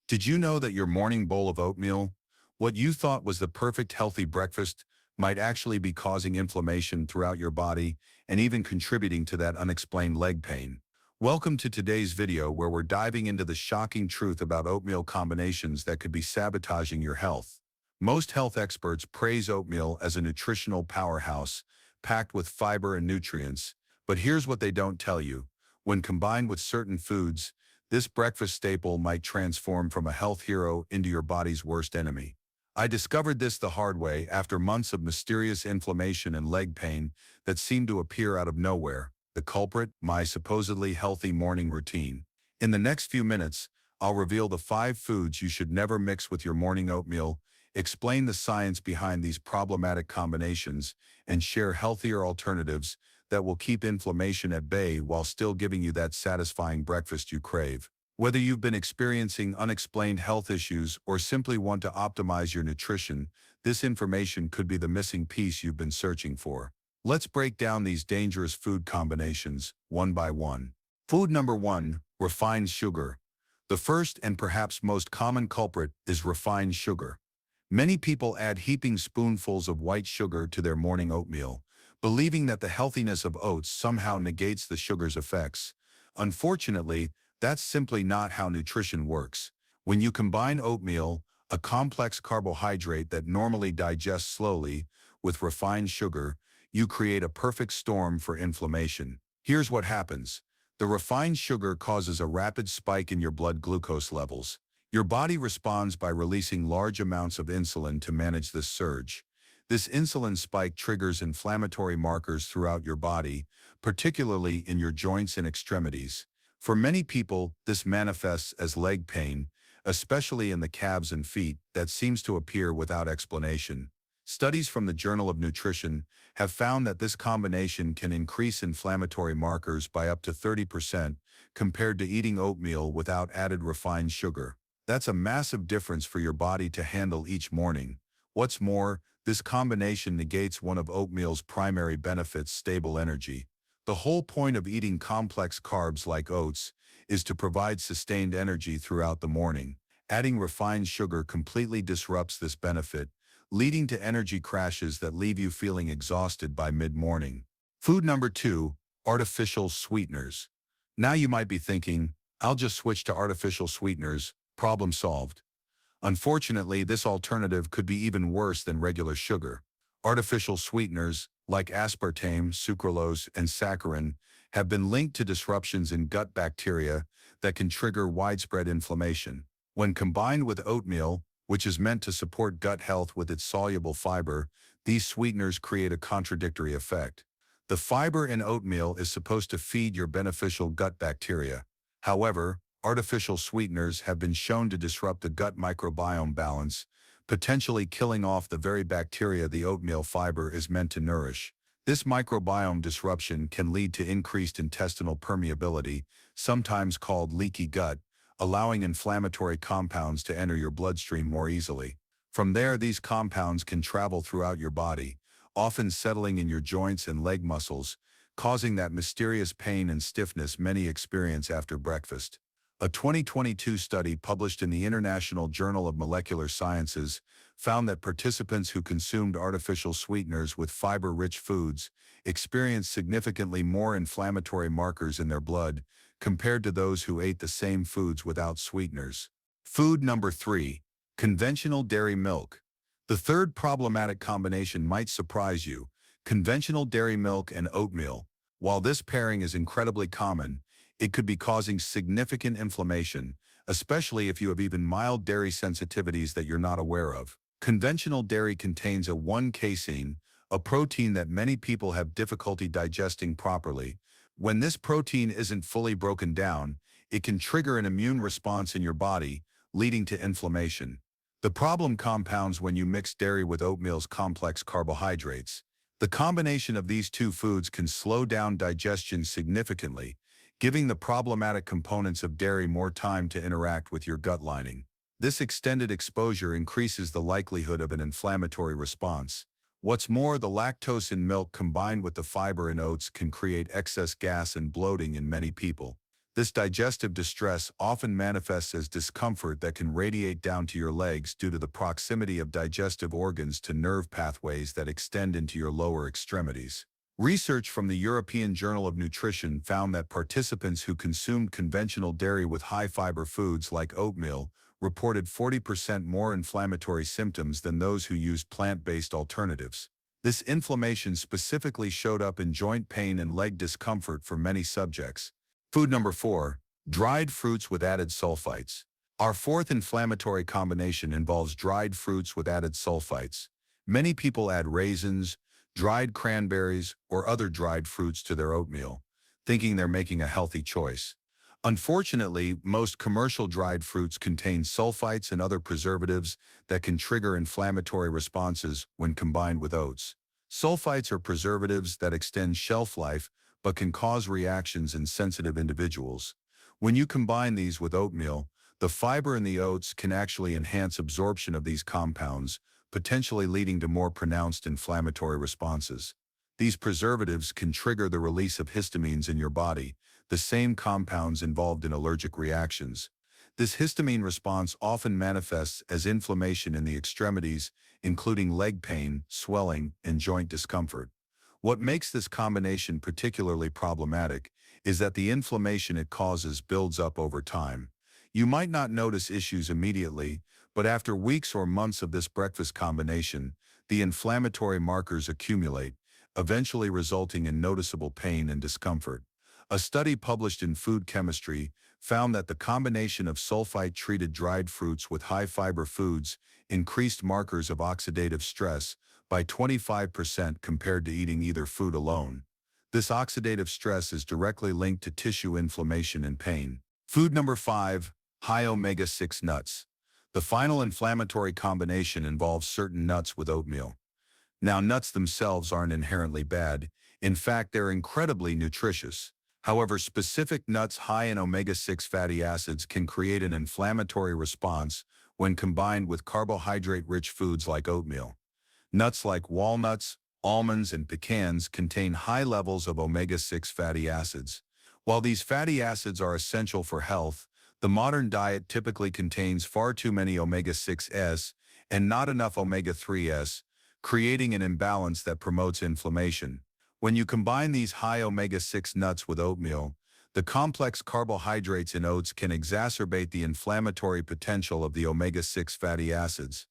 Did you know that your morning bowl of oatmeal, what you thought was the perfect healthy breakfast, might actually be causing inflammation throughout your body and even contributing to that unexplained leg pain? Welcome to today's video where we're diving into the shocking truth about oatmeal combinations that could be sabotaging your health. Most health experts praise oatmeal as a nutritional powerhouse, packed with fiber and nutrients, but here's what they don't tell you. When combined with certain foods, this breakfast staple might transform from a health hero into your body's worst enemy. I discovered this the hard way after months of mysterious inflammation and leg pain that seemed to appear out of nowhere. The culprit, my supposedly healthy morning routine. In the next few minutes, I'll reveal the 5 foods you should never mix with your morning oatmeal, explain the science behind these problematic combinations, and share healthier alternatives that will keep inflammation at bay while still giving you that satisfying breakfast you crave. Whether you've been experiencing unexplained health issues or simply want to optimize your nutrition, this information could be the missing piece you've been searching for. Let's break down these dangerous food combinations, one by one. Food number 1, refined sugar. The first and perhaps most common culprit is refined sugar. Many people add heaping spoonfuls of white sugar to their morning oatmeal, believing that the healthiness of oats somehow negates the sugar's effects. Unfortunately, that's simply not how nutrition works. When you combine oatmeal, a complex carbohydrate that normally digests slowly, with refined sugar, you create a perfect storm for inflammation. Here's what happens. The refined sugar causes a rapid spike in your blood glucose levels. Your body responds by releasing large amounts of insulin to manage this surge. This insulin spike triggers inflammatory markers throughout your body, particularly in your joints and extremities. For many people, this manifests as leg pain, especially in the calves and feet, that seems to appear without explanation. Studies from the Journal of Nutrition have found that this combination can increase inflammatory markers by up to 30% compared to eating oatmeal without added refined sugar. That's a massive difference for your body to handle each morning. What's more, this combination negates one of oatmeal's primary benefits, stable energy. The whole point of eating complex carbs like oats is to provide sustained energy throughout the morning. Adding refined sugar completely disrupts this benefit, leading to energy crashes that leave you feeling exhausted by mid-morning. Food number 2, artificial sweeteners. Now you might be thinking, I'll just switch to artificial sweeteners, problem solved. Unfortunately, this alternative could be even worse than regular sugar. Artificial sweeteners, like aspartame, sucralose, and saccharin, have been linked to disruptions in gut bacteria that can trigger widespread inflammation. When combined with oatmeal, which is meant to support gut health with its soluble fiber, these sweeteners create a contradictory effect. The fiber in oatmeal is supposed to feed your beneficial gut bacteria. However, artificial sweeteners have been shown to disrupt the gut microbiome balance, potentially killing off the very bacteria the oatmeal fiber is meant to nourish. This microbiome disruption can lead to increased intestinal permeability, sometimes called leaky gut, allowing inflammatory compounds to enter your bloodstream more easily. From there, these compounds can travel throughout your body, often settling in your joints and leg muscles, causing that mysterious pain and stiffness many experience after breakfast. A 2022 study published in the International Journal of Molecular Sciences found that participants who consumed artificial sweeteners with fiber-rich foods experienced significantly more inflammatory markers in their blood compared to those who ate the same foods without sweeteners. Food number 3, conventional dairy milk. The third problematic combination might surprise you, conventional dairy milk and oatmeal. While this pairing is incredibly common, it could be causing significant inflammation, especially if you have even mild dairy sensitivities that you're not aware of. Conventional dairy contains a 1-casein, a protein that many people have difficulty digesting properly. When this protein isn't fully broken down, it can trigger an immune response in your body, leading to inflammation. The problem compounds when you mix dairy with oatmeal's complex carbohydrates. The combination of these two foods can slow down digestion significantly, giving the problematic components of dairy more time to interact with your gut lining. This extended exposure increases the likelihood of an inflammatory response. What's more, the lactose in milk combined with the fiber in oats can create excess gas and bloating in many people. This digestive distress often manifests as discomfort that can radiate down to your legs due to the proximity of digestive organs to nerve pathways that extend into your lower extremities. Research from the European Journal of Nutrition found that participants who consumed conventional dairy with high-fiber foods like oatmeal reported 40% more inflammatory symptoms than those who used plant-based alternatives. This inflammation specifically showed up in joint pain and leg discomfort for many subjects. Food number 4, dried fruits with added sulfites. Our fourth inflammatory combination involves dried fruits with added sulfites. Many people add raisins, dried cranberries, or other dried fruits to their oatmeal, thinking they're making a healthy choice. Unfortunately, most commercial dried fruits contain sulfites and other preservatives that can trigger inflammatory responses when combined with oats. Sulfites are preservatives that extend shelf life but can cause reactions in sensitive individuals. When you combine these with oatmeal, the fiber in the oats can actually enhance absorption of these compounds, potentially leading to more pronounced inflammatory responses. These preservatives can trigger the release of histamines in your body, the same compounds involved in allergic reactions. This histamine response often manifests as inflammation in the extremities, including leg pain, swelling, and joint discomfort. What makes this combination particularly problematic is that the inflammation it causes builds up over time. You might not notice issues immediately, but after weeks or months of this breakfast combination, the inflammatory markers accumulate, eventually resulting in noticeable pain and discomfort. A study published in Food Chemistry found that the combination of sulfite-treated dried fruits with high-fiber foods increased markers of oxidative stress by 25% compared to eating either food alone. This oxidative stress is directly linked to tissue inflammation and pain. Food number 5, high omega-6 nuts. The final inflammatory combination involves certain nuts with oatmeal. Now, nuts themselves aren't inherently bad. In fact, they're incredibly nutritious. However, specific nuts high in omega-6 fatty acids can create an inflammatory response when combined with carbohydrate-rich foods like oatmeal. Nuts like walnuts, almonds, and pecans contain high levels of omega-6 fatty acids. While these fatty acids are essential for health, the modern diet typically contains far too many omega-6s and not enough omega-3s, creating an imbalance that promotes inflammation. When you combine these high omega-6 nuts with oatmeal, the complex carbohydrates in oats can exacerbate the inflammatory potential of the omega-6 fatty acids.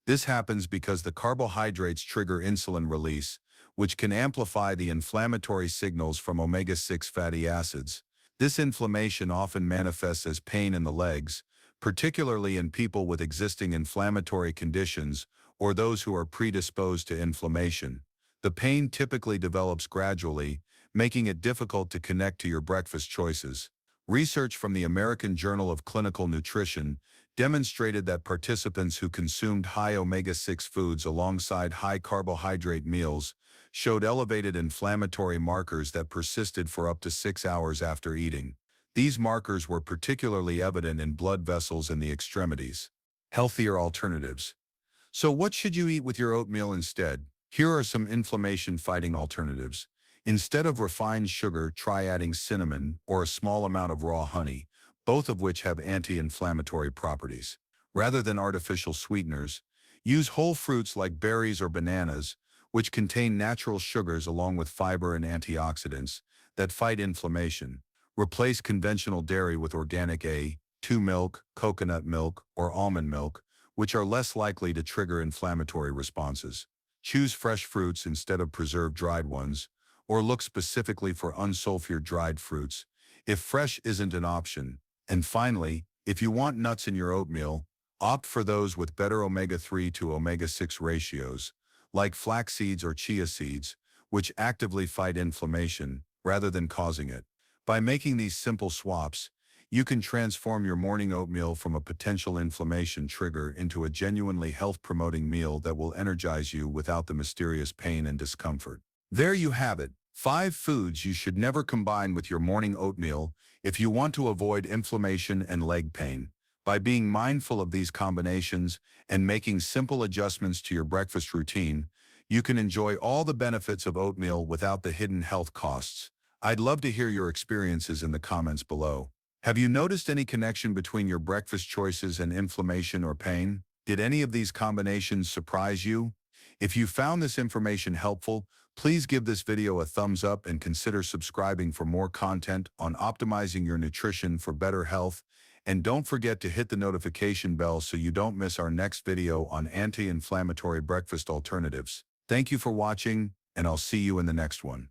This happens because the carbohydrates trigger insulin release, which can amplify the inflammatory signals from omega-6 fatty acids. This inflammation often manifests as pain in the legs, particularly in people with existing inflammatory conditions or those who are predisposed to inflammation. The pain typically develops gradually, making it difficult to connect to your breakfast choices. Research from the American Journal of Clinical Nutrition demonstrated that participants who consumed high omega-6 foods alongside high carbohydrate meals showed elevated inflammatory markers that persisted for up to 6 hours after eating. These markers were particularly evident in blood vessels in the extremities. Healthier alternatives. So what should you eat with your oatmeal instead? Here are some inflammation-fighting alternatives. Instead of refined sugar, try adding cinnamon or a small amount of raw honey, both of which have anti-inflammatory properties. Rather than artificial sweeteners, use whole fruits like berries or bananas, which contain natural sugars along with fiber and antioxidants that fight inflammation. Replace conventional dairy with organic A2 milk, coconut milk, or almond milk, which are less likely to trigger inflammatory responses. Choose fresh fruits instead of preserved dried ones, or look specifically for unsulfured dried fruits if fresh isn't an option. And finally, if you want nuts in your oatmeal, opt for those with better omega-3 to omega-6 ratios, like flax seeds or chia seeds, which actively fight inflammation rather than causing it. By making these simple swaps, you can transform your morning oatmeal from a potential inflammation trigger into a genuinely health-promoting meal that will energize you without the mysterious pain and discomfort. There you have it, 5 foods you should never combine with your morning oatmeal if you want to avoid inflammation and leg pain. By being mindful of these combinations and making simple adjustments to your breakfast routine, you can enjoy all the benefits of oatmeal without the hidden health costs. I'd love to hear your experiences in the comments below. Have you noticed any connection between your breakfast choices and inflammation or pain? Did any of these combinations surprise you? If you found this information helpful, please give this video a thumbs up and consider subscribing for more content on optimizing your nutrition for better health. And don't forget to hit the notification bell so you don't miss our next video on anti-inflammatory breakfast alternatives. Thank you for watching, and I'll see you in the next one.